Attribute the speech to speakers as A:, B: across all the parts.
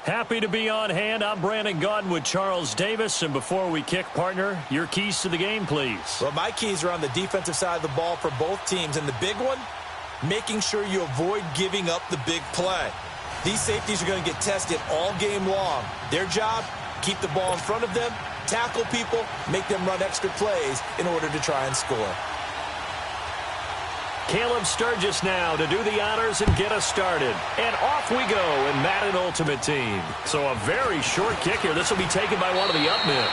A: Happy to be on hand. I'm Brandon Gaudin with Charles Davis. And before we kick, partner, your keys to the game, please.
B: Well, my keys are on the defensive side of the ball for both teams. And the big one, making sure you avoid giving up the big play. These safeties are going to get tested all game long. Their job, keep the ball in front of them, tackle people, make them run extra plays in order to try and score.
A: Caleb Sturgis now to do the honors and get us started. And off we go in Madden Ultimate Team. So a very short kick here. This will be taken by one of the up men.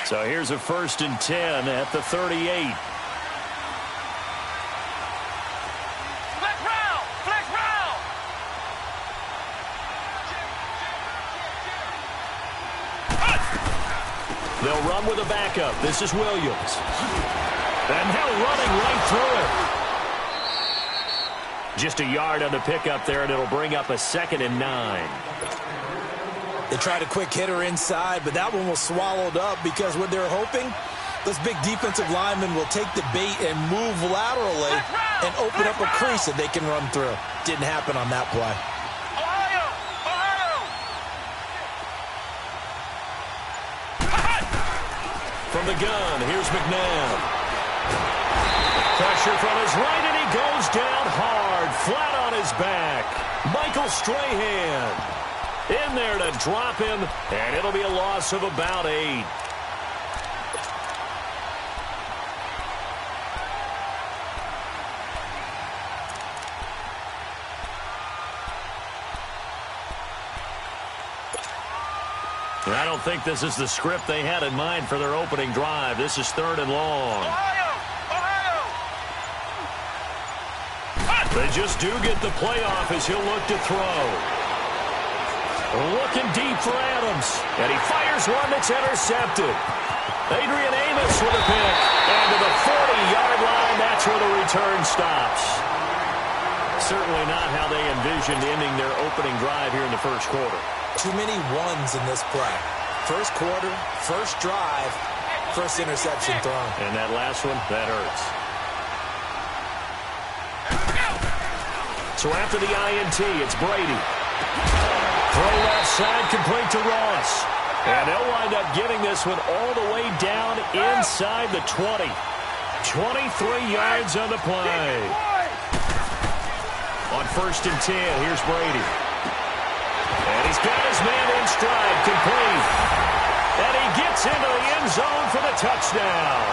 A: So here's a 1st and 10 at the 38. They'll run with a backup. This is Williams. And now running right through it. Just a yard on the pickup there, and it'll bring up a 2nd and 9.
B: They tried a quick hitter inside, but that one was swallowed up because what they're hoping, those big defensive linemen will take the bait and move laterally and open up a crease that they can run through. Didn't happen on that play.
A: From the gun, here's McNabb. Pressure from his right, and he goes down hard, flat on his back. Michael Strahan in there to drop him, and it'll be a loss of about 8. I don't think this is the script they had in mind for their opening drive. This is 3rd and long. They just do get the playoff as he'll look to throw. Looking deep for Adams. And he fires one that's intercepted. Adrian Amos with a pick. And to the 40-yard line, that's where the return stops. Certainly not how they envisioned ending their opening drive here in the first quarter.
B: Too many ones in this play. First quarter, first drive, first interception thrown.
A: And that last one, that hurts. So after the INT, it's Brady. Throw left side, complete to Ross. And they'll wind up getting this one all the way down inside the 20. 23 yards on the play. On 1st and 10, here's Brady. And he's got his man in stride, complete. And he gets into the end zone for the touchdown.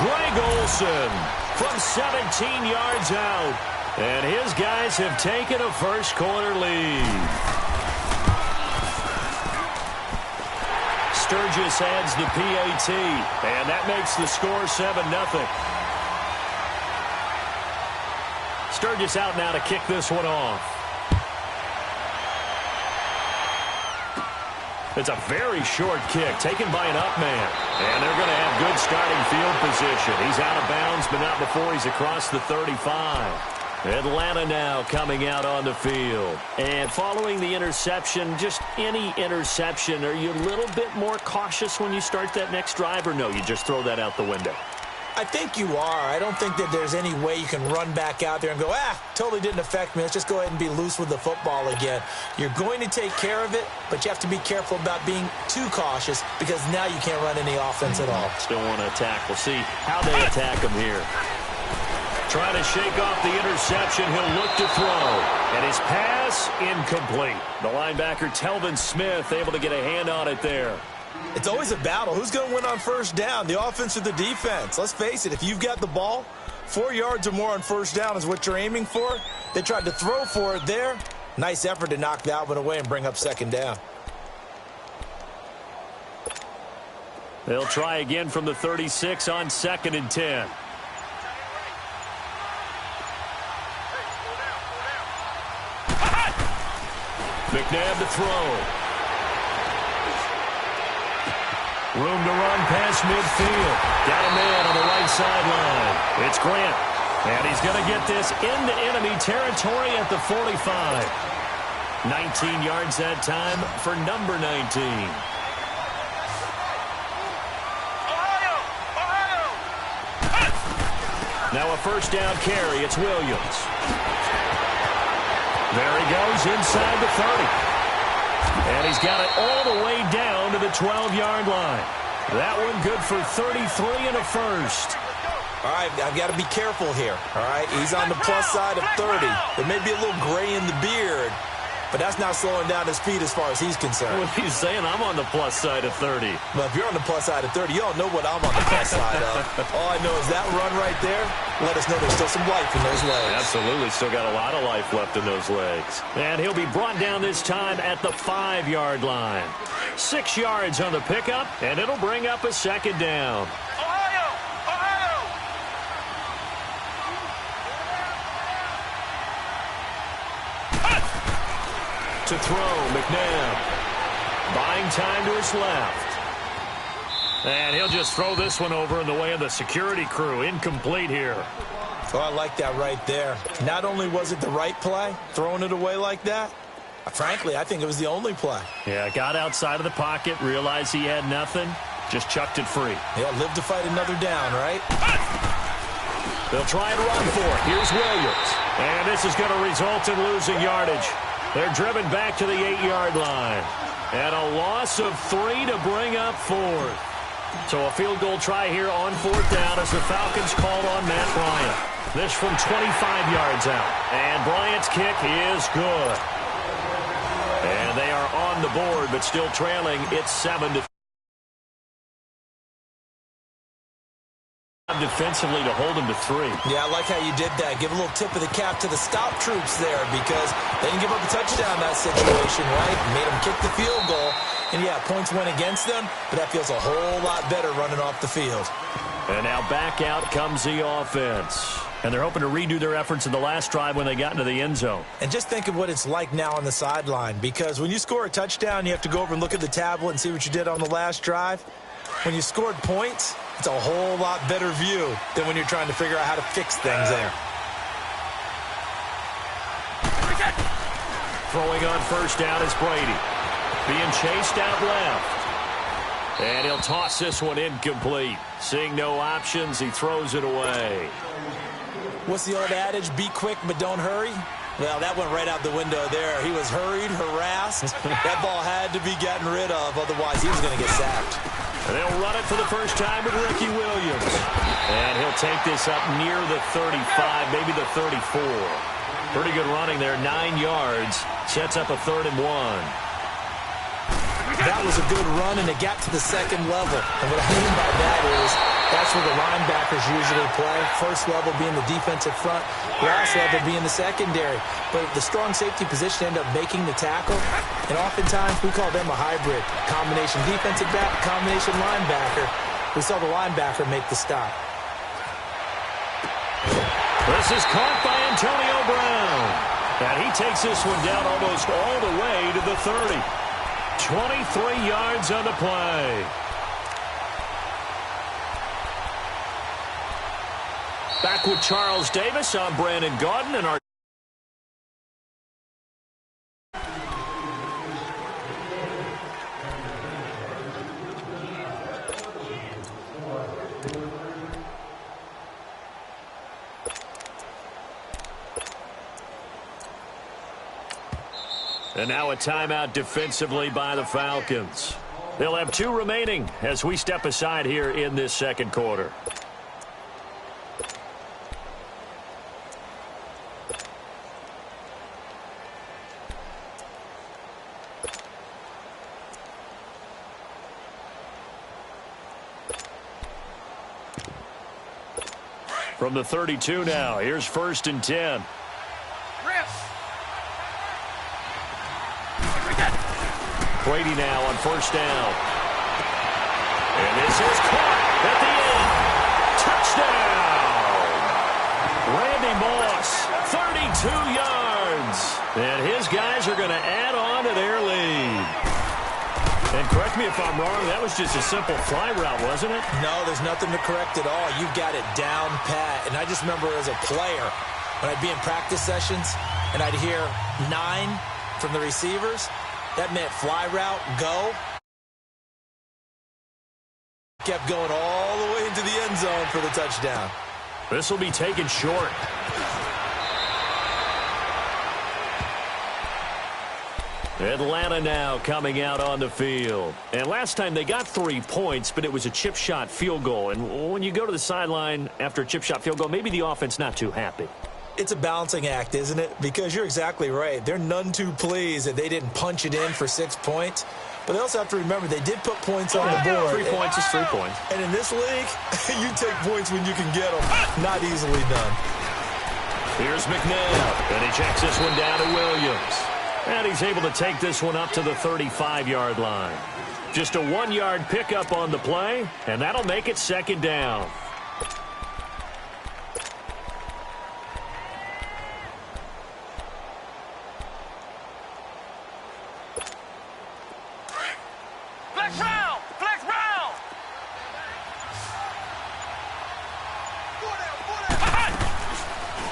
A: Greg Olsen from 17 yards out. And his guys have taken a first quarter lead. Sturgis adds the PAT. And that makes the score 7-0. Sturgis out now to kick this one off. It's a very short kick taken by an up man. And they're going to have good starting field position. He's out of bounds, but not before he's across the 35. Atlanta now coming out on the field. And following the interception, just any interception, are you a little bit more cautious when you start that next drive, or no, you just throw that out the window?
B: I think you are. I don't think that there's any way you can run back out there and go, totally didn't affect me. Let's just go ahead and be loose with the football again. You're going to take care of it, but you have to be careful about being too cautious because now you can't run any offense at all.
A: Still want to attack. We'll see how they attack him here. Trying to shake off the interception. He'll look to throw. And his pass incomplete. The linebacker, Telvin Smith, able to get a hand on it there.
B: It's always a battle. Who's going to win on first down, the offense or the defense? Let's face it, if you've got the ball, 4 yards or more on first down is what you're aiming for. They tried to throw for it there. Nice effort to knock that one away and bring up 2nd down.
A: They'll try again from the 36 on 2nd and 10. McNabb to throw. Room to run past midfield. Got a man on the right sideline. It's Grant. And he's going to get this into enemy territory at the 45. 19 yards that time for number 19. Now a first down carry. It's Williams. There he goes inside the 30. And he's got it all the way down to the 12-yard line. That one good for 33 and a first.
B: All right, I've got to be careful here. All right, he's on the plus side of 30. There may be a little gray in the beard, but that's not slowing down his speed as far as he's concerned.
A: Well, he's saying I'm on the plus side of 30.
B: But if you're on the plus side of 30, you don't know what I'm on the plus side of. All I know is that run right there, let us know there's still some life in those legs.
A: Absolutely, still got a lot of life left in those legs. And he'll be brought down this time at the 5-yard line. 6 yards on the pickup, and it'll bring up a second down. To throw, McNabb. Buying time to his left. And he'll just throw this one over in the way of the security crew. Incomplete here.
B: Oh, I like that right there. Not only was it the right play, throwing it away like that, frankly, I think it was the only play.
A: Yeah, got outside of the pocket, realized he had nothing, just chucked it free.
B: Yeah, live to fight another down, right?
A: They'll try and run for it. Here's Williams. And this is going to result in losing yardage. They're driven back to the 8-yard line. And a loss of 3 to bring up 4th. So a field goal try here on 4th down as the Falcons call on Matt Bryant. This from 25 yards out. And Bryant's kick is good. And they are on the board, but still trailing. It's 7-3. Defensively to hold him to 3.
B: Yeah, I like how you did that. Give a little tip of the cap to the stop troops there because they didn't give up a touchdown in that situation, right? Made them kick the field goal. And, yeah, points went against them, but that feels a whole lot better running off the field.
A: And now back out comes the offense. And they're hoping to redo their efforts in the last drive when they got into the end zone.
B: And just think of what it's like now on the sideline because when you score a touchdown, you have to go over and look at the tablet and see what you did on the last drive. When you scored points, it's a whole lot better view than when you're trying to figure out how to fix things there.
A: Throwing on first down is Brady. Being chased out left. And he'll toss this one incomplete. Seeing no options, he throws it away.
B: What's the old adage? Be quick, but don't hurry. Well, that went right out the window there. He was hurried, harassed. That ball had to be gotten rid of. Otherwise, he was going to get sacked.
A: And they'll run it for the first time with Ricky Williams. And he'll take this up near the 35, maybe the 34. Pretty good running there, 9 yards. Sets up a 3rd and 1.
B: That was a good run, and it got to the second level. And what I mean by that is that's where the linebackers usually play. First level being the defensive front, last level being the secondary. But the strong safety position ended up making the tackle. And oftentimes we call them a hybrid. Combination defensive back, combination linebacker. We saw the linebacker make the stop.
A: This is caught by Antonio Brown. And he takes this one down almost all the way to the 30. 23 yards on the play. Back with Charles Davis. I'm Brandon Gaudin, and our and now a timeout defensively by the Falcons. They'll have 2 remaining as we step aside here in this second quarter. From the 32 now, here's 1st and 10. Brady now on first down. And this is caught at the end. Touchdown! Randy Moss, 32 yards. And his guys are going to add on to their lead. And correct me if I'm wrong, that was just a simple fly route, wasn't it?
B: No, there's nothing to correct at all. You've got it down pat. And I just remember as a player, when I'd be in practice sessions and I'd hear 9 from the receivers, that meant fly route, go. Kept going all the way into the end zone for the touchdown.
A: This will be taken short. Atlanta now coming out on the field. And last time they got 3 points, but it was a chip shot field goal. And when you go to the sideline after a chip shot field goal, maybe the offense not too happy.
B: It's a balancing act, isn't it? Because you're exactly right. They're none too pleased that they didn't punch it in for 6 points. But they also have to remember they did put points on the board.
A: 3 points is 3 points.
B: And in this league, you take points when you can get them. Not easily done.
A: Here's McNabb. And he checks this one down to Williams. And he's able to take this one up to the 35-yard line. Just a 1-yard pickup on the play, and that'll make it second down.
C: Flex round! Flex round!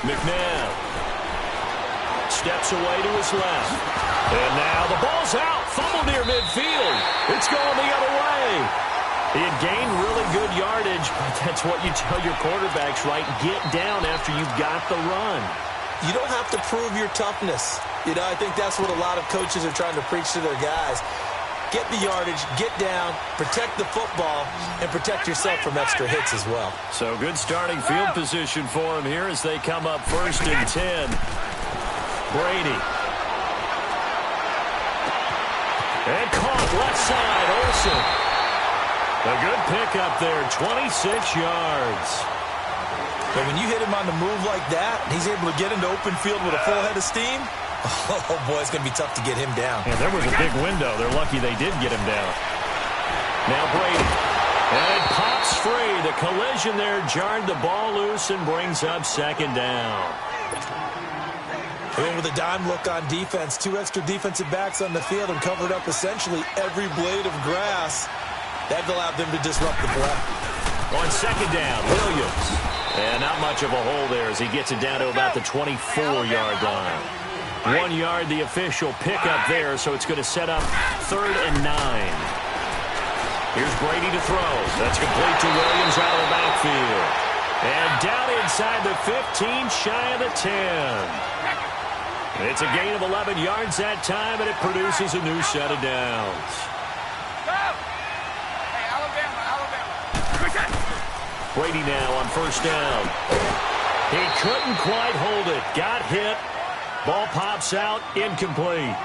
A: McNabb steps away to his left. And now the ball's out. Fumble near midfield. It's going the other way. He had gained really good yardage, but that's what you tell your quarterbacks, right? Get down after you've got the run.
B: You don't have to prove your toughness. I think that's what a lot of coaches are trying to preach to their guys. Get the yardage, get down, protect the football, and protect yourself from extra hits as well.
A: So good starting field position for him here as they come up 1st and 10. Brady. And caught left side, Olsen. A good pickup there, 26 yards.
B: But when you hit him on the move like that, he's able to get into open field with a full head of steam. Oh, boy, it's going to be tough to get him down.
A: Yeah, there was a big window. They're lucky they did get him down. Now Brady. And it pops free. The collision there jarred the ball loose and brings up second down.
B: And with a dime look on defense, 2 extra defensive backs on the field and covered up essentially every blade of grass. That allowed them to disrupt the play.
A: On second down, Williams. And not much of a hole there as he gets it down to about the 24-yard line. 1 yard, the official pickup there, so it's going to set up 3rd and 9. Here's Brady to throw. That's complete to Williams out of the backfield. And down inside the 15, shy of the 10. It's a gain of 11 yards that time, and it produces a new set of downs. Brady now on 1st down. He couldn't quite hold it. Got hit. Ball pops out, incomplete.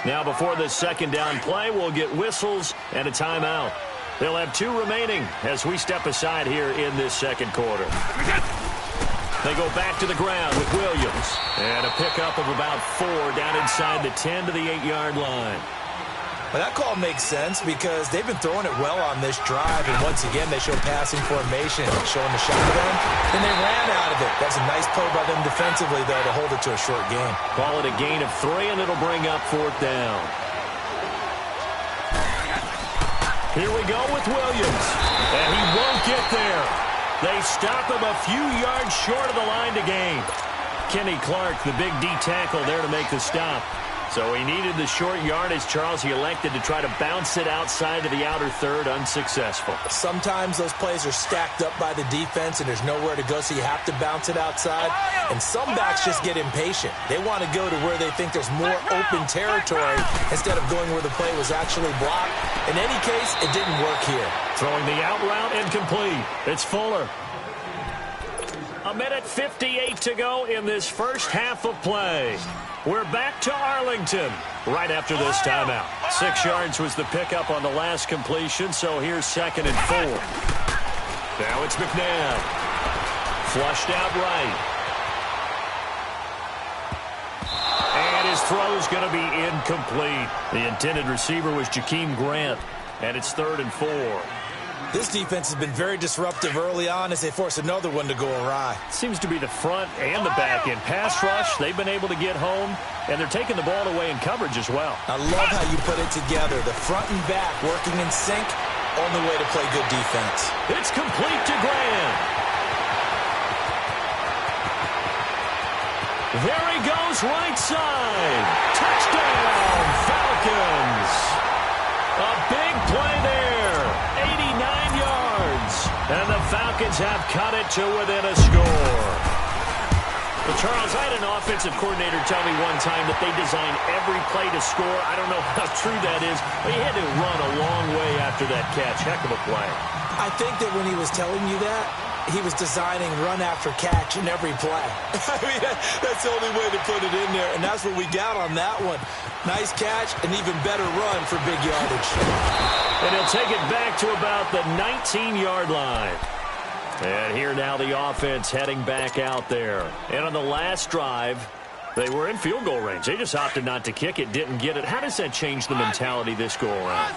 A: Now before this second down play, we'll get whistles and a timeout. They'll have 2 remaining as we step aside here in this second quarter. They go back to the ground with Williams. And a pickup of about 4 down inside the 10 to the 8-yard line.
B: Well, that call makes sense because they've been throwing it well on this drive, and once again they show passing formation, showing the shotgun, and they ran out of it. That's a nice play by them defensively, though, to hold it to a short game.
A: Call it a gain of 3, and it'll bring up 4th down. Here we go with Williams, and he won't get there. They stop him a few yards short of the line to gain. Kenny Clark, the big D tackle there to make the stop. So he needed the short yardage, Charles. He elected to try to bounce it outside to the outer third, unsuccessful.
B: Sometimes those plays are stacked up by the defense and there's nowhere to go, so you have to bounce it outside. And some backs just get impatient. They want to go to where they think there's more open territory instead of going where the play was actually blocked. In any case, it didn't work here.
A: Throwing the out route incomplete. It's Fuller. 1:58 to go in this first half of play. We're back to Arlington right after this timeout. 6 yards was the pickup on the last completion, so here's 2nd and 4. Now it's McNabb. Flushed out right. And his throw's going to be incomplete. The intended receiver was Jakeem Grant, and it's 3rd and 4.
B: This defense has been very disruptive early on as they force another one to go awry.
A: Seems to be the front and the back end. Pass rush, they've been able to get home, and they're taking the ball away in coverage as well.
B: I love how you put it together. The front and back working in sync, only way to play good defense.
A: It's complete to Grant. There he goes right side. Touchdown, Falcons. A big play there. 89 yards. And the Falcons Falcons have cut it to within a score. Well, Charles, I had an offensive coordinator tell me one time that they design every play to score. I don't know how true that is, but he had to run a long way after that catch. Heck of a play.
B: I think that when he was telling you that, he was designing run after catch in every play. I mean, that's the only way to put it in there, and that's what we got on that one. Nice catch, an even better run for big yardage.
A: And he'll take it back to about the 19-yard line. And here now the offense heading back out there. And on the last drive, they were in field goal range. They just opted not to kick it, didn't get it. How does that change the mentality this go-around?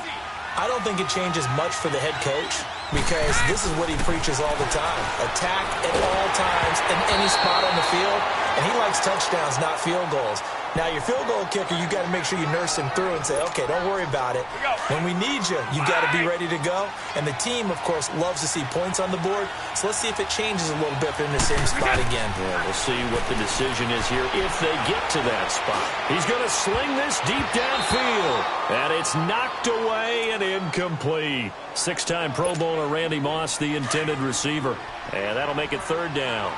B: I don't think it changes much for the head coach because this is what he preaches all the time. Attack at all times in any spot on the field, and he likes touchdowns, not field goals. Now, your field goal kicker, you got to make sure you nurse him through and say, okay, don't worry about it. When we need you, you got to be ready to go. And the team, of course, loves to see points on the board. So let's see if it changes a little bit if they're in the same spot again.
A: Yeah, we'll see what the decision is here if they get to that spot. He's going to sling this deep downfield. And it's knocked away and incomplete. Six-time Pro Bowler Randy Moss, the intended receiver. And that'll make it third down.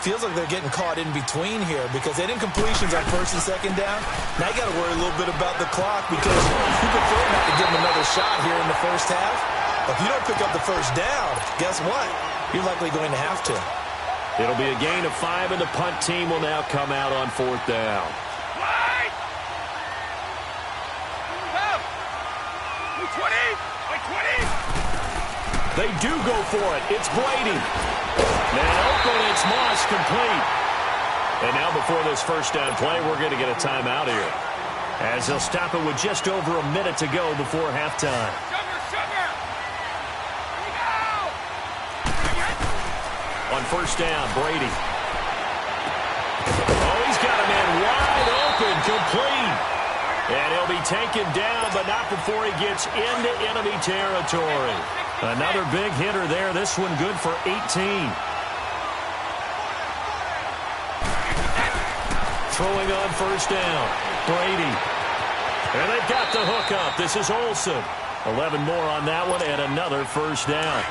B: Feels like they're getting caught in between here because they didn't completions on first and second down. Now you got to worry a little bit about the clock because you prefer not to give them another shot here in the first half. But if you don't pick up the first down, guess what? You're likely going to have to.
A: It'll be a gain of 5, and the punt team will now come out on fourth down. They do go for it. It's Brady. And open, it's Moss, complete. And now before this first down play, we're going to get a timeout here. As they'll stop it with just over a minute to go before halftime. On first down, Brady. Oh, he's got a man wide open, complete. And he'll be taken down, but not before he gets into enemy territory. Another big hitter there. This one good for 18. Throwing on first down, Brady. And they've got the hook up. This is Olsen. 11 more on that one and another first down.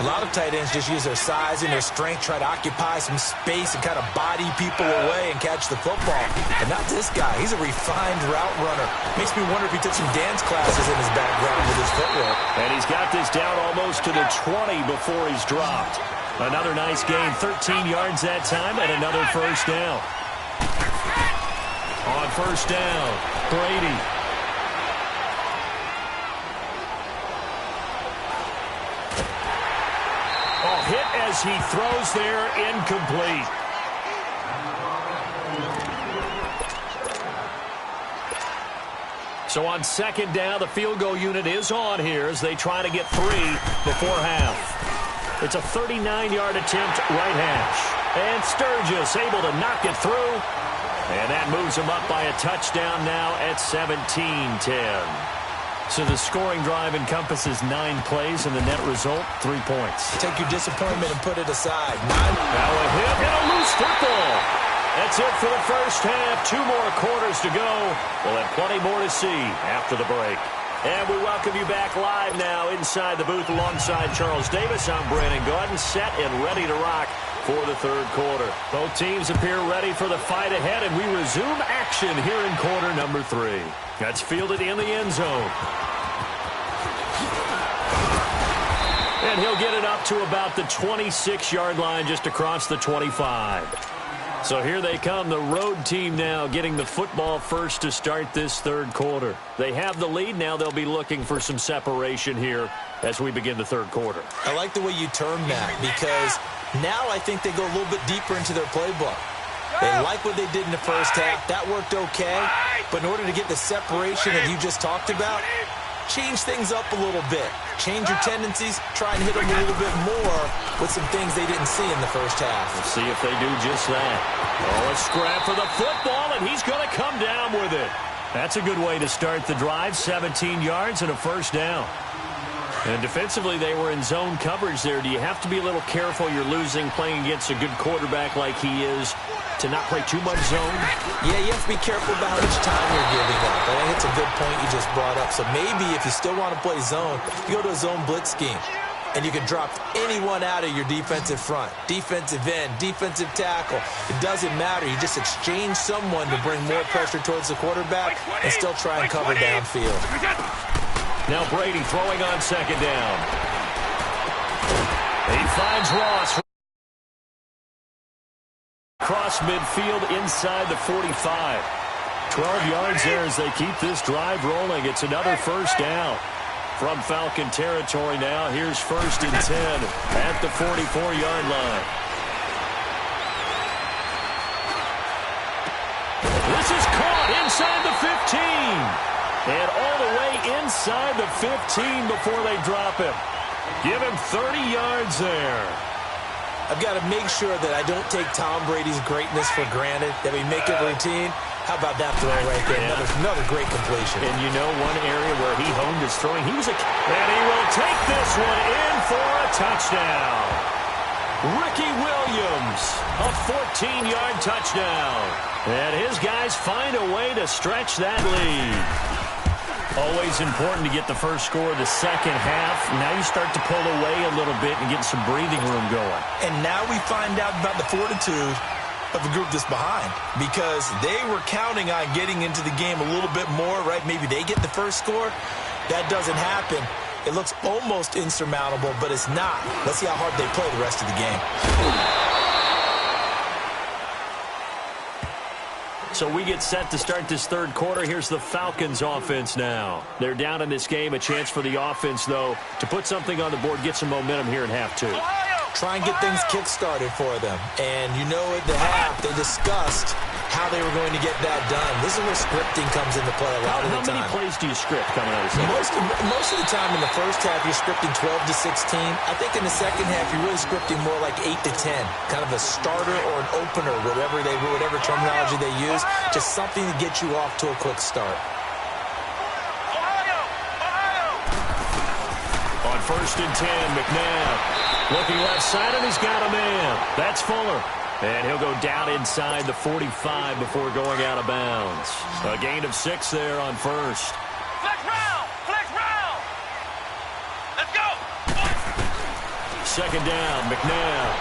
B: A lot of tight ends just use their size and their strength, try to occupy some space and kind of body people away and catch the football. But not this guy. He's a refined route runner. Makes me wonder if he took some dance classes in his background with his footwork.
A: And he's got this down almost to the 20 before he's dropped. Another nice gain, 13 yards that time, and another first down. On first down, Brady. Hit as he throws there, incomplete. So on second down, the field goal unit is on here as they try to get 3 before half. It's a 39-yard attempt, right hash. And Sturgis able to knock it through. And that moves him up by a touchdown now at 17-10. So the scoring drive encompasses 9 plays, and the net result, 3 points.
B: Take your disappointment and put it aside.
A: Now a hit and a loose football. That's it for the first half. 2 more quarters to go. We'll have plenty more to see after the break. And we welcome you back live now inside the booth alongside Charles Davis. I'm Brandon Gordon, set and ready to rock for the third quarter. Both teams appear ready for the fight ahead, and we resume action here in quarter number 3. That's fielded in the end zone. And he'll get it up to about the 26-yard line, just across the 25. So here they come, the road team now getting the football first to start this third quarter. They have the lead. Now they'll be looking for some separation here as we begin the third quarter.
B: I like the way you term that because now I think they go a little bit deeper into their playbook. They like what they did in the first half. That worked okay. But in order to get the separation that you just talked about, change things up a little bit. Change your tendencies. Try and hit them a little bit more with some things they didn't see in the first half.
A: Let's see if they do just that. Oh, a scrap for the football, and he's going to come down with it. That's a good way to start the drive. 17 yards and a first down. And defensively, they were in zone coverage there. Do you have to be a little careful? You're losing, playing against a good quarterback like he is, to not play too much zone?
B: Yeah, you have to be careful about how much time you're giving up. I think it's a good point you just brought up. So maybe if you still want to play zone, you go to a zone blitz scheme. and you can drop anyone out of your defensive front, defensive end, defensive tackle. It doesn't matter. You just exchange someone to bring more pressure towards the quarterback and still try and cover downfield.
A: Now Brady throwing on second down. He finds Ross. Across midfield inside the 45. 12 yards there as they keep this drive rolling. It's another first down. From Falcon territory now, here's 1st and 10 at the 44-yard line. This is caught inside the 15. And all the way inside the 15 before they drop him. Give him 30 yards there.
B: I've got to make sure that I don't take Tom Brady's greatness for granted, that we make it routine. How about that throw right there? Another great completion.
A: And you know one area where he honed his throwing, and he will take this one in for a touchdown. Ricky Williams, a 14-yard touchdown. And his guys find a way to stretch that lead. Always important to get the first score of the second half. Now you start to pull away a little bit and get some breathing room going.
B: And now we find out about the fortitude of the group that's behind, because they were counting on getting into the game a little bit more, right? Maybe they get the first score. That doesn't happen. It looks almost insurmountable, but it's not. Let's see how hard they play the rest of the game.
A: So we get set to start this third quarter. Here's the Falcons offense now. They're down in this game. A chance for the offense, though, to put something on the board, get some momentum here in half two.
B: Try and get things kick-started for them. And you know at the half, they discussed how they were going to get that done. This is where scripting comes into play a lot of the time.
A: How many plays do you script coming out of the
B: Most of the time in the first half, you're scripting 12 to 16. I think in the second half, you're really scripting more like 8 to 10. Kind of a starter or an opener, whatever terminology they use. Just something to get you off to a quick start.
A: On 1st and 10, McNabb looking left side, and he's got a man. That's Fuller. And he'll go down inside the 45 before going out of bounds. A gain of 6 there on 1st.
C: Flex round! Flex round! Let's go!
A: Second down, McNabb.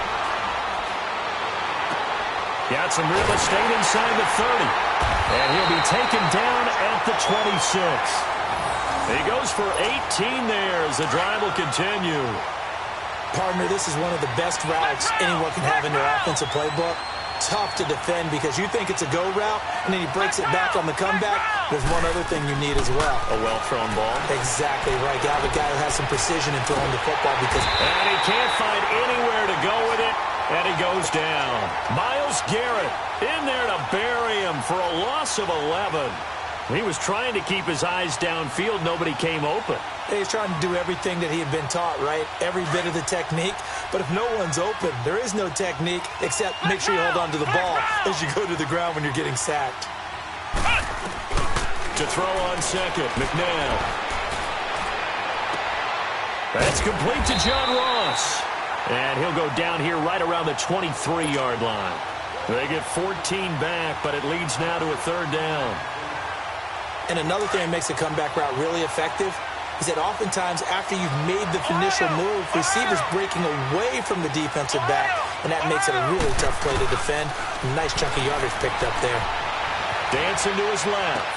A: Got some real estate inside the 30. And he'll be taken down at the 26. He goes for 18 there as the drive will continue.
B: Partner, this is one of the best routes anyone can have in their offensive playbook. Tough to defend because you think it's a go route, and then he breaks it back on the comeback. There's one other thing you need as well.
A: A well-thrown ball.
B: Exactly right. You have a guy who has some precision in throwing the football because...
A: And he can't find anywhere to go with it, and he goes down. Myles Garrett in there to bury him for a loss of 11. He was trying to keep his eyes downfield. Nobody came open.
B: He's trying to do everything that he had been taught, right? Every bit of the technique. But if no one's open, there is no technique except make sure you hold on to the ball as you go to the ground when you're getting sacked.
A: To throw on second, McNabb. That's complete to John Ross. And he'll go down here right around the 23-yard line. They get 14 back, but it leads now to a third down.
B: And another thing that makes a comeback route really effective is that oftentimes after you've made the initial move, receivers breaking away from the defensive back, and that makes it a really tough play to defend. Nice chunk of yardage picked up there.
A: Dancing to his left.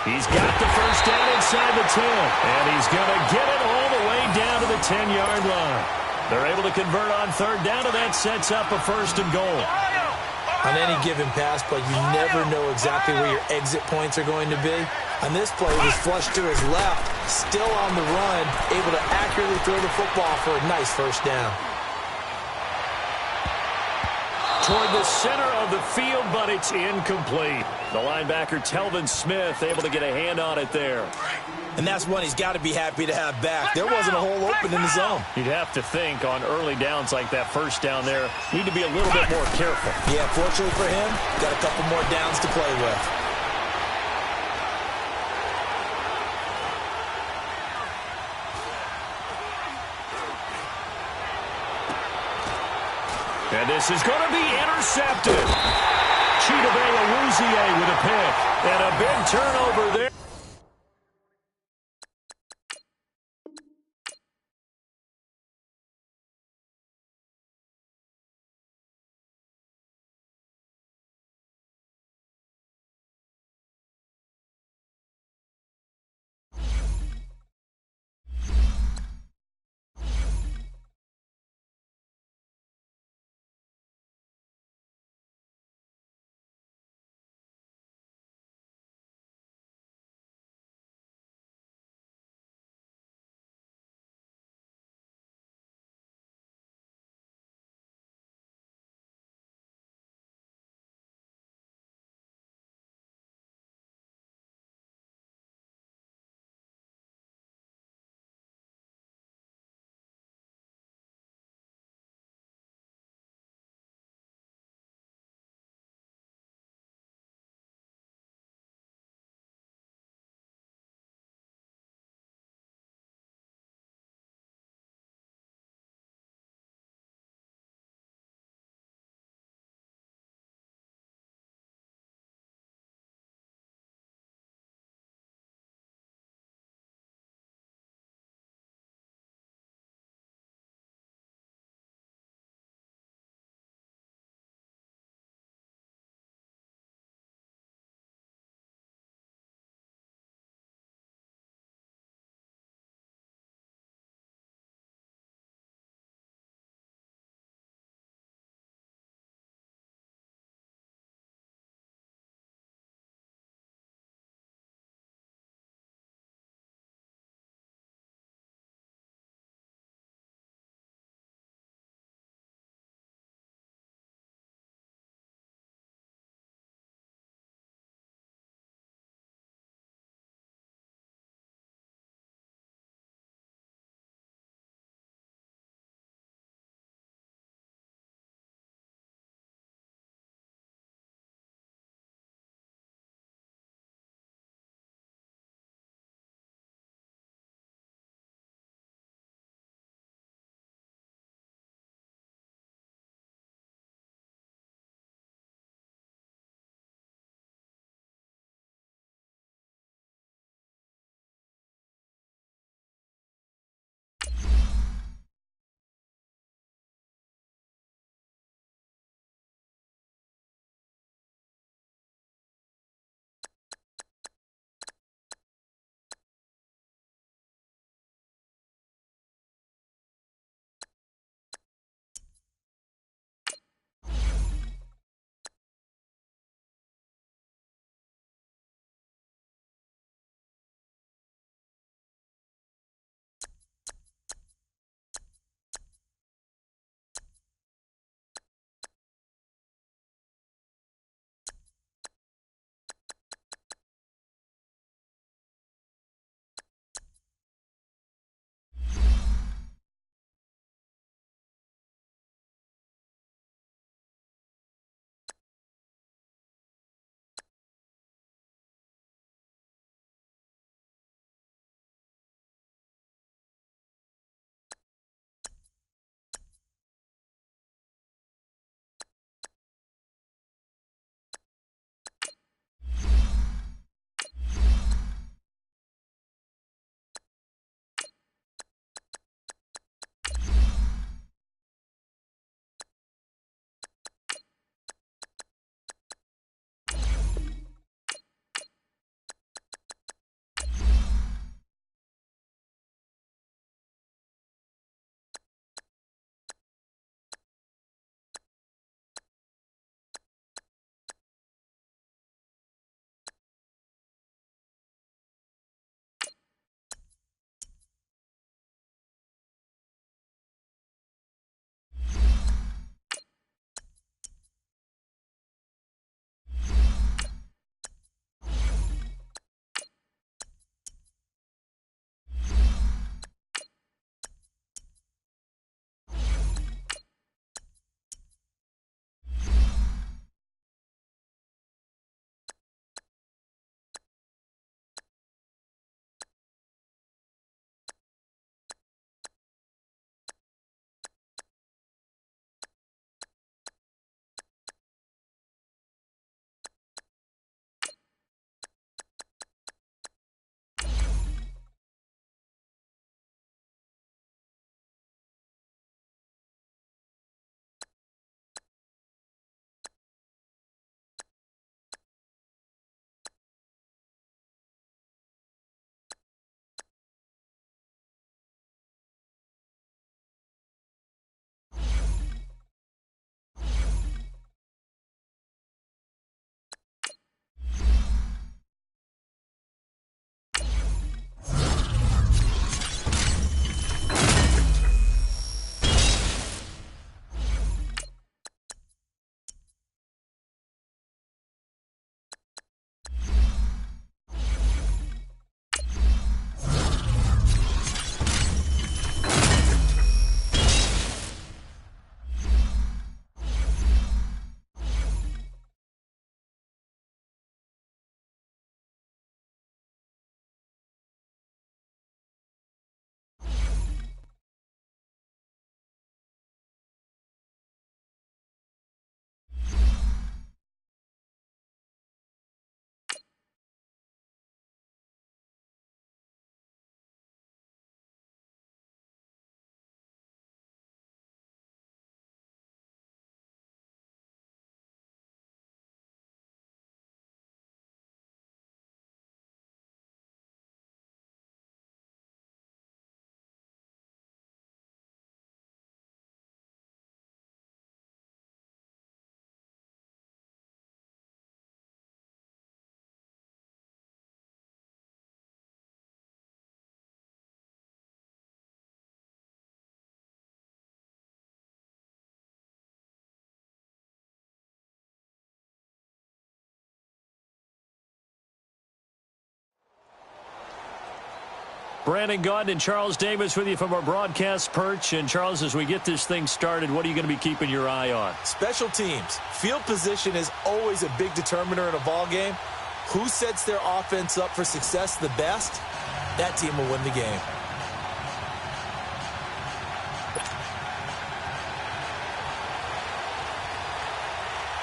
A: He's got the first down inside the 10, and he's going to get it all the way down to the 10-yard line. They're able to convert on third down, and that sets up a 1st and goal.
B: On any given pass play, you never know exactly where your exit points are going to be. On this play, he was flushed to his left, still on the run, able to accurately throw the football for a nice first down.
A: Toward the center of the field, but it's incomplete. The linebacker, Telvin Smith, able to get a hand on it there.
B: And that's one he's got to be happy to have back. There wasn't a hole open in the zone.
A: You'd have to think on early downs like that first down there, need to be a little bit more careful.
B: Yeah, fortunately for him, got a couple more downs to play with.
A: And this is going to be intercepted. Chidobe Awuzie with a pick. And a big turnover there. Brandon Gaudin and Charles Davis with you from our broadcast perch. And, Charles, as we get this thing started, what are you going to be keeping your eye on?
B: Special teams. Field position is always a big determiner in a ball game. Who sets their offense up for success the best, that team will win the game.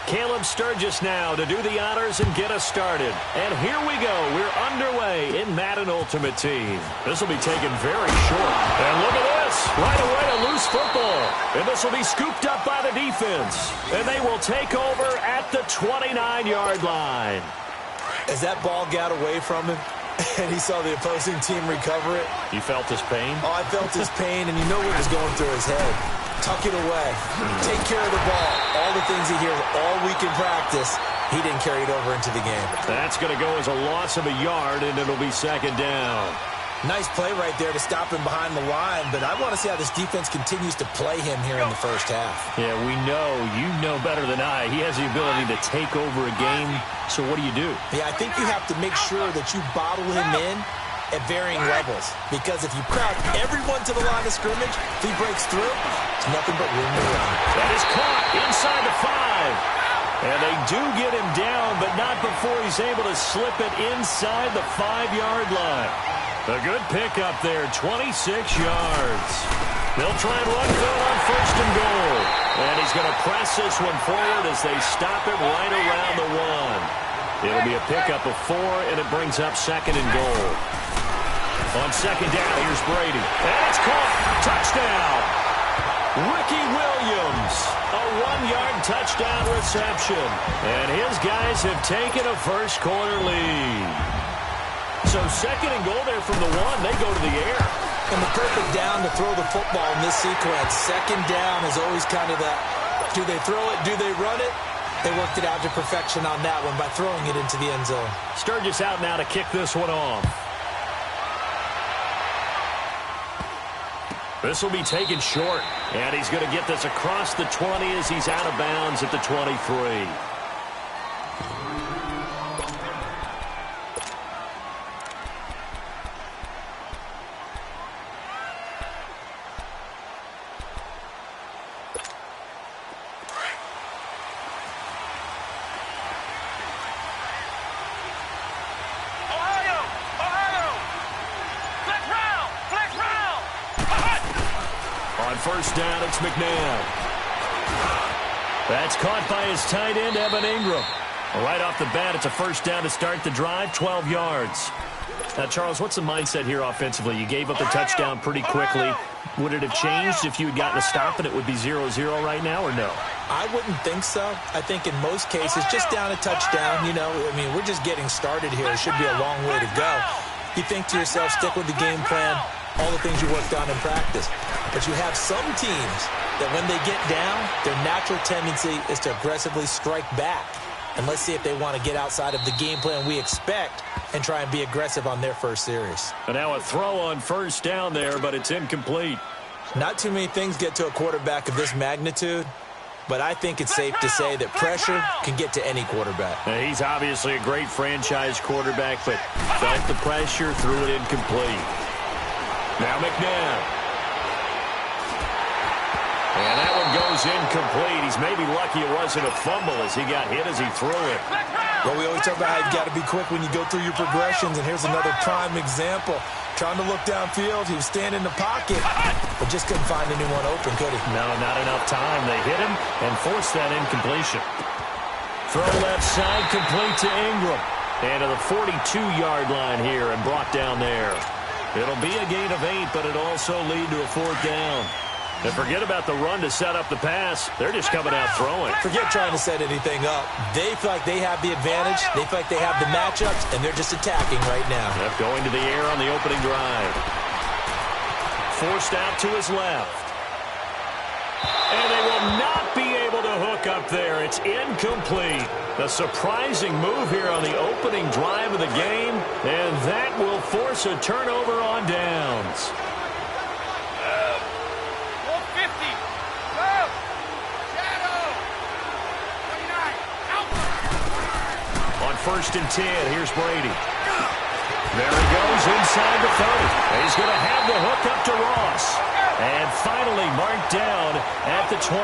A: Caleb Sturgis now to do the honors and get us started. And here we go. We're underway in Madden Ultimate Team. This will be taken very short. And look at this. Right away, a loose football. And this will be scooped up by the defense. And they will take over at the 29-yard line.
B: As that ball got away from him and he saw the opposing team recover it.
A: You felt his pain?
B: Oh, I felt his pain, and you know what was going through his head. Tuck it away. Take care of the ball. All the things he hears all week in practice, he didn't carry it over into the game.
A: That's going to go as a loss of a yard, and it'll be second down.
B: Nice play right there to stop him behind the line, but I want to see how this defense continues to play him here in the first half.
A: Yeah, we know. You know better than I. He has the ability to take over a game, so what do?
B: Yeah, I think you have to make sure that you bottle him in at varying levels, because if you crowd everyone to the line of scrimmage, if he breaks through, it's nothing but room to run.
A: That is caught inside the 5. And they do get him down, but not before he's able to slip it inside the 5-yard line. A good pickup there, 26 yards. They'll try and run for it on first and goal. And he's going to press this one forward as they stop it right around the 1. It'll be a pickup of 4, and it brings up second and goal. On second down, here's Brady. And it's caught. Touchdown. Ricky Williams, a 1-yard touchdown reception. And his guys have taken a first-quarter lead. So second and goal there from the 1. They go to the air.
B: And the perfect down to throw the football in this sequence. Second down is always kind of that, do they throw it, do they run it? They worked it out to perfection on that one by throwing it into the end zone.
A: Sturgis out now to kick this one off. This will be taken short, and he's going to get this across the 20 as he's out of bounds at the 23. First down, it's McNabb. That's caught by his tight end, Evan Ingram. Right off the bat, it's a first down to start the drive, 12 yards. Now, Charles, what's the mindset here offensively? You gave up the touchdown pretty quickly. Would it have changed if you had gotten a stop and it would be 0-0 right now, or no?
B: I wouldn't think so. I think in most cases, just down a touchdown, you know, I mean, we're just getting started here. It should be a long way to go. You think to yourself, stick with the game plan, all the things you worked on in practice. But you have some teams that when they get down, their natural tendency is to aggressively strike back. And let's see if they want to get outside of the game plan we expect and try and be aggressive on their first series.
A: And now a throw on first down there, but it's incomplete.
B: Not too many things get to a quarterback of this magnitude, but I think it's safe to say that pressure can get to any quarterback.
A: Now, he's obviously a great franchise quarterback, but felt the pressure, threw it incomplete. Now McNabb. And that one goes incomplete. He's maybe lucky it wasn't a fumble as he got hit as he threw it.
B: Well, we always talk about how you've got to be quick when you go through your progressions, and here's another prime example. Trying to look downfield, he was standing in the pocket, but just couldn't find anyone open, could he?
A: No, not enough time. They hit him and forced that incompletion. Throw left side, complete to Ingram. And to the 42-yard line here and brought down there. It'll be a gain of 8, but it'll also lead to a 4th down. And forget about the run to set up the pass. They're just coming out throwing.
B: Forget trying to set anything up. They feel like they have the advantage. They feel like they have the matchups, and they're just attacking right now.
A: Yep, going to the air on the opening drive. Forced out to his left. And they will not be able to hook up there. It's incomplete. A surprising move here on the opening drive of the game, and that will force a turnover on downs. First and 10, here's Brady. There he goes inside the 30. He's going to have the hook up to Ross. And finally marked down at the 23.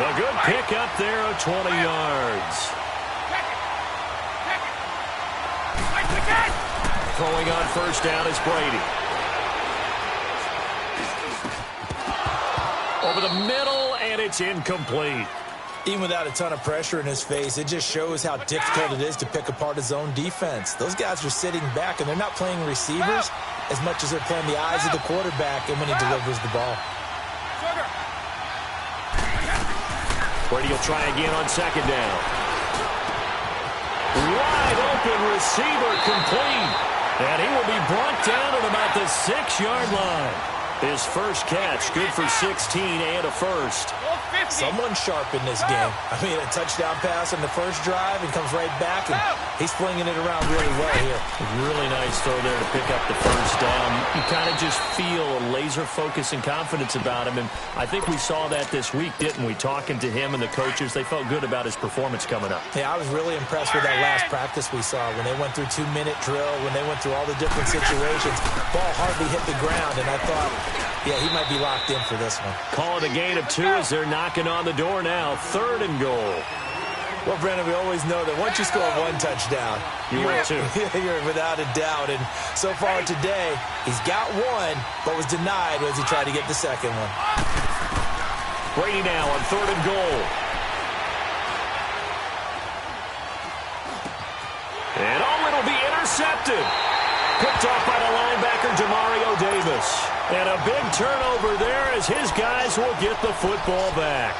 A: A good pick up there of 20 yards. Throwing on first down is Brady. Over the middle, and it's incomplete.
B: Even without a ton of pressure in his face, it just shows how difficult it is to pick apart his own defense. Those guys are sitting back, and they're not playing receivers as much as they're playing the eyes of the quarterback and when he delivers the ball.
A: Brady will try again on second down. Wide open receiver complete. And he will be brought down at about the 6-yard line. His first catch, good for 16 and a first.
B: Someone sharp in this game. I mean, a touchdown pass on the first drive and comes right back, and he's flinging it around really well here.
A: Really nice throw there to pick up the first down. You kind of just feel a laser focus and confidence about him, and I think we saw that this week, didn't we? Talking to him and the coaches, they felt good about his performance coming up.
B: Yeah, I was really impressed with that last practice we saw when they went through 2-minute drill, when they went through all the different situations. Ball hardly hit the ground, and I thought, yeah, he might be locked in for this one.
A: Call it a gain of 2 as they're knocking on the door now. 3rd and goal.
B: Well, Brandon, we always know that once you score one touchdown,
A: you're 2.
B: You're without a doubt. And so far today, he's got one, but was denied as he tried to get the second one.
A: Brady now on 3rd and goal. And it'll be intercepted. Picked off by the linebacker, Demario Davis. And a big turnover there as his guys will get the football back.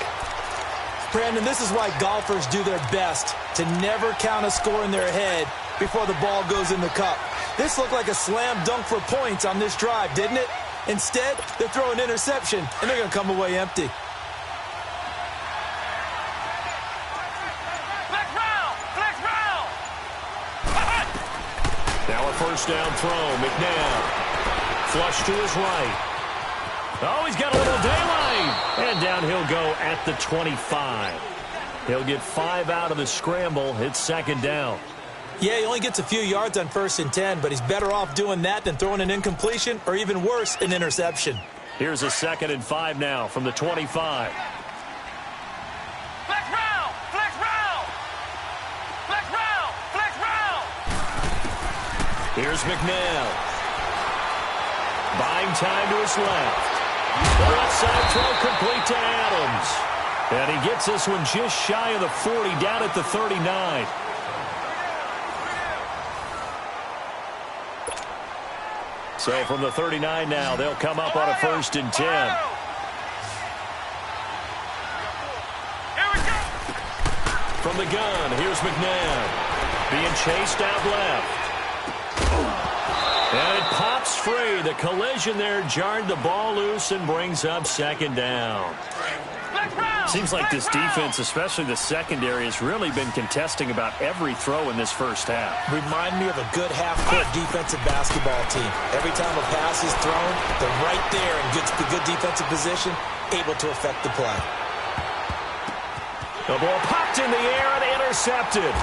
B: Brandon, this is why golfers do their best to never count a score in their head before the ball goes in the cup. This looked like a slam dunk for points on this drive, didn't it? Instead, they throw an interception, and they're going to come away empty.
A: Now a first down throw. McNabb. Flush to his right. Oh, he's got a little daylight. And down he'll go at the 25. He'll get 5 out of the scramble. It's second down.
B: Yeah, he only gets a few yards on 1st and 10, but he's better off doing that than throwing an incompletion or even worse, an interception.
A: Here's a 2nd and 5 now from the 25.
C: Flex round! Flex round! Flex round! Flex round!
A: Here's McNabb. Buying time to his left. The left side throw complete to Adams. And he gets this one just shy of the 40, down at the 39. So from the 39 now, they'll come up on a 1st and 10. From the gun, here's McNabb. Being chased out left. And it pops free. The collision there jarred the ball loose and brings up second down. Seems like this defense, especially the secondary, has really been contesting about every throw in this first half.
B: Remind me of a good half-court defensive basketball team. Every time a pass is thrown, they're right there in good defensive position, able to affect the play.
A: The ball popped in the air and intercepted.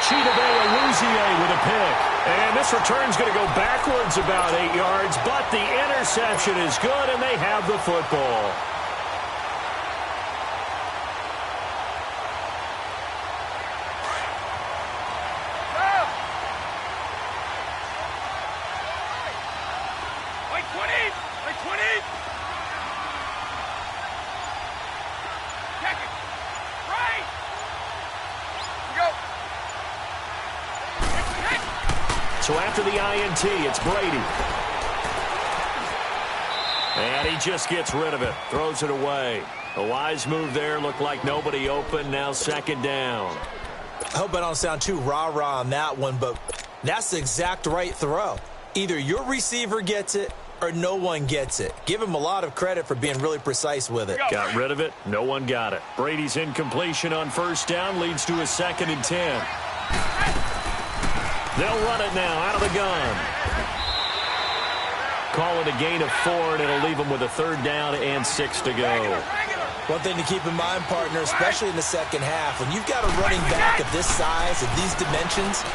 A: Chidobe-Awuzie with a pick. And this return's going to go backwards about 8 yards, but the interception is good, and they have the football. So after the INT, it's Brady. And he just gets rid of it, throws it away. A wise move there, looked like nobody open, now second down.
B: I hope I don't sound too rah-rah on that one, but that's the exact right throw. Either your receiver gets it or no one gets it. Give him a lot of credit for being really precise with it.
A: Got rid of it, no one got it. Brady's incompletion on first down leads to a 2nd and 10. They'll run it now out of the gun. Call it a gain of 4, and it'll leave them with a 3rd down and 6 to go.
B: One thing to keep in mind, partner, especially in the second half, when you've got a running back of this size and these dimensions,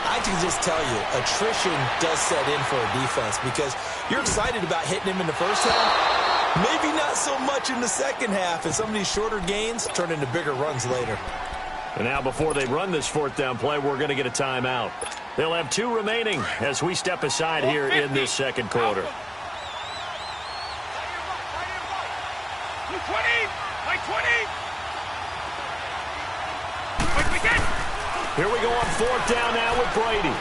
B: I can just tell you, attrition does set in for a defense because you're excited about hitting him in the first half. Maybe not so much in the second half, and some of these shorter gains turn into bigger runs later.
A: And now before they run this fourth down play, we're going to get a timeout. They'll have 2 remaining as we step aside here in this second quarter.
C: 20, like 20. Quick, we get.
A: Here we go on fourth down now with Brady.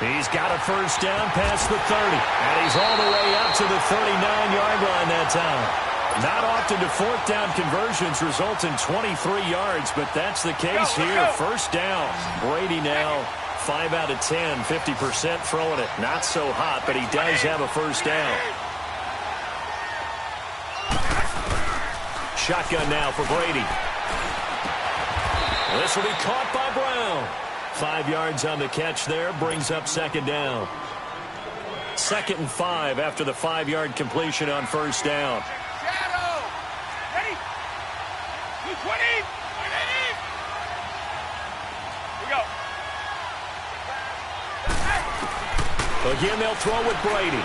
A: He's got a first down past the 30. And he's all the way up to the 39-yard line that time. Not often do fourth down conversions result in 23 yards, but that's the case here. First down. Brady now 5 out of 10, 50% throwing it. Not so hot, but he does have a first down. Shotgun now for Brady. This will be caught by Brown. 5 yards on the catch there, brings up second down. 2nd and 5 after the 5-yard completion on first down.
C: Shadow. Ready? 20. Here we go.
A: Again, they'll throw with Brady.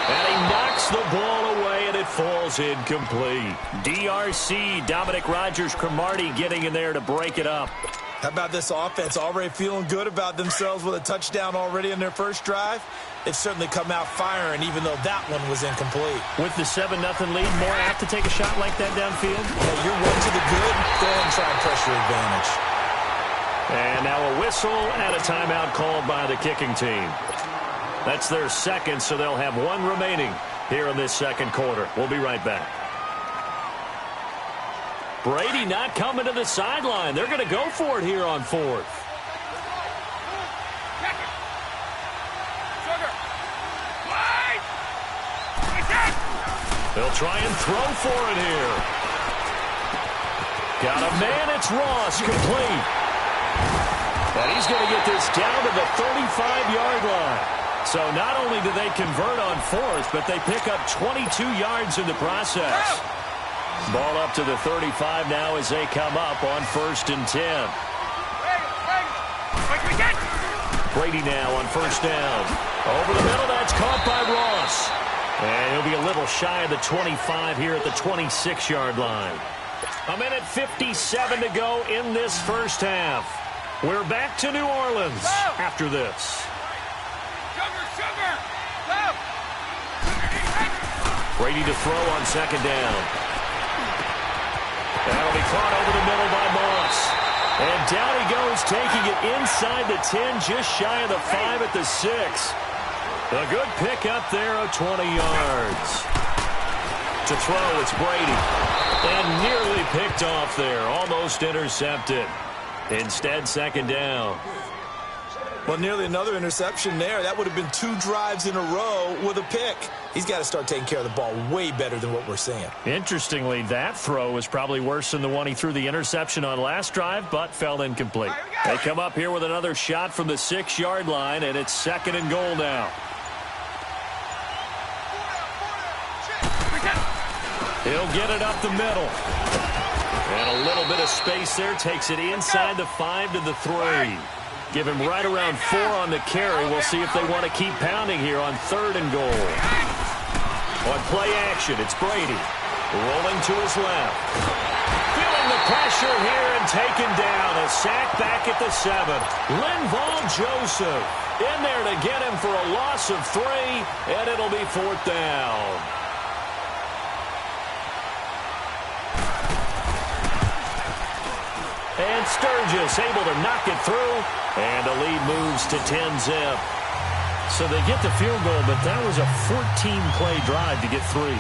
A: And he knocks the ball away, and it falls incomplete. DRC, Dominic Rodgers-Cromartie getting in there to break it up.
B: How about this offense already feeling good about themselves with a touchdown already in their first drive? They've certainly come out firing, even though that one was incomplete.
A: With the 7-0 lead, more apt to take a shot like that downfield?
B: Yeah, you're one to the good. Go ahead and try and press your advantage.
A: And now a whistle and a timeout called by the kicking team. That's their second, so they'll have 1 remaining here in this second quarter. We'll be right back. Brady not coming to the sideline. They're going to go for it here on fourth. They'll try and throw for it here. Got a man. It's Ross, complete. And he's going to get this down to the 35-yard line. So not only do they convert on fourth, but they pick up 22 yards in the process. Ball up to the 35 now as they come up on 1st and 10. Brady now on first down. Over the middle, that's caught by Ross. And he'll be a little shy of the 25 here at the 26-yard line. 1:57 to go in this first half. We're back to New Orleans after this. Brady to throw on second down. That'll be caught over the middle by Moss. And down he goes, taking it inside the 10, just shy of the 5 at the 6. A good pickup there of 20 yards. To throw, it's Brady. And nearly picked off there, almost intercepted. Instead, second down.
B: Well, nearly another interception there. That would have been 2 drives in a row with a pick. He's got to start taking care of the ball way better than what we're seeing.
A: Interestingly, that throw was probably worse than the one he threw the interception on last drive, but fell incomplete. They come up here with another shot from the 6-yard line, and it's 2nd and goal now. He'll get it up the middle. And a little bit of space there, takes it inside the 5 to the 3. Give him right around 4 on the carry. We'll see if they want to keep pounding here on 3rd and goal. On play action, it's Brady. Rolling to his left. Feeling the pressure here and taken down. A sack back at the 7. Linval Joseph in there to get him for a loss of 3, and it'll be 4th down. And Sturgis able to knock it through, and the lead moves to 10-zip. So they get the field goal, but that was a 14-play drive to get 3.
B: You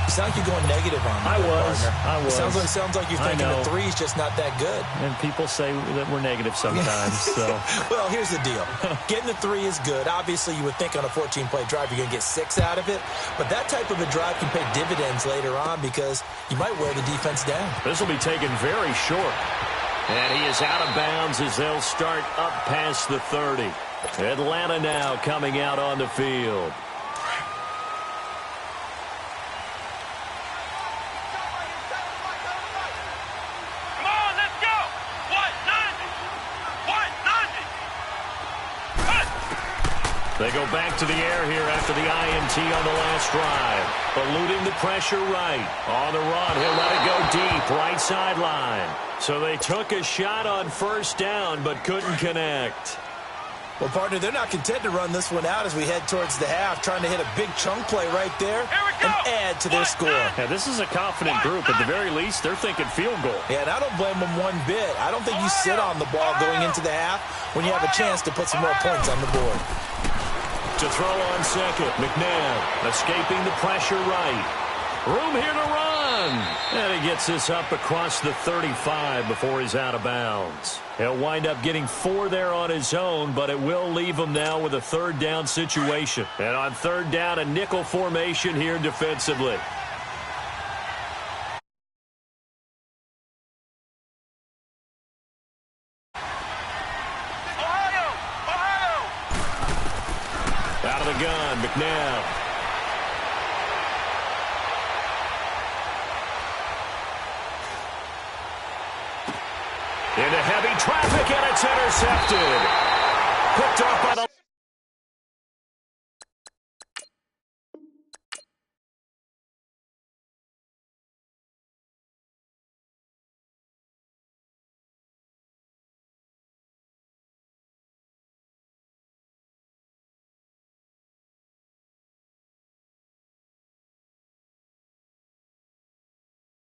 B: sound like you're going negative on me.
A: I was.
B: Sounds like you're thinking the 3 is just not that good.
A: And people say that we're negative sometimes. So.
B: Well, here's the deal. Getting the 3 is good. Obviously, you would think on a 14-play drive you're going to get 6 out of it. But that type of a drive can pay dividends later on because you might wear the defense down.
A: This will be taken very short. And he is out of bounds as they'll start up past the 30. Atlanta now coming out on the field. They go back to the air here after the INT on the last drive. Eluding the pressure right. On the run, he'll let it go deep, right sideline. So they took a shot on first down, but couldn't connect.
B: Well, partner, they're not content to run this one out as we head towards the half, trying to hit a big chunk play right there and add to their score.
D: Yeah, this is a confident group. At the very least, they're thinking field goal.
B: Yeah, and I don't blame them one bit. I don't think you sit on the ball going into the half when you have a chance to put some more points on the board.
A: To throw on second, McNabb escaping the pressure right. Room here to run. And he gets this up across the 35 before he's out of bounds. He'll wind up getting 4 there on his own, but it will leave him now with a third down situation. And on third down, a nickel formation here defensively. Out of the gun, McNabb. Into heavy traffic, and it's intercepted. Picked up by the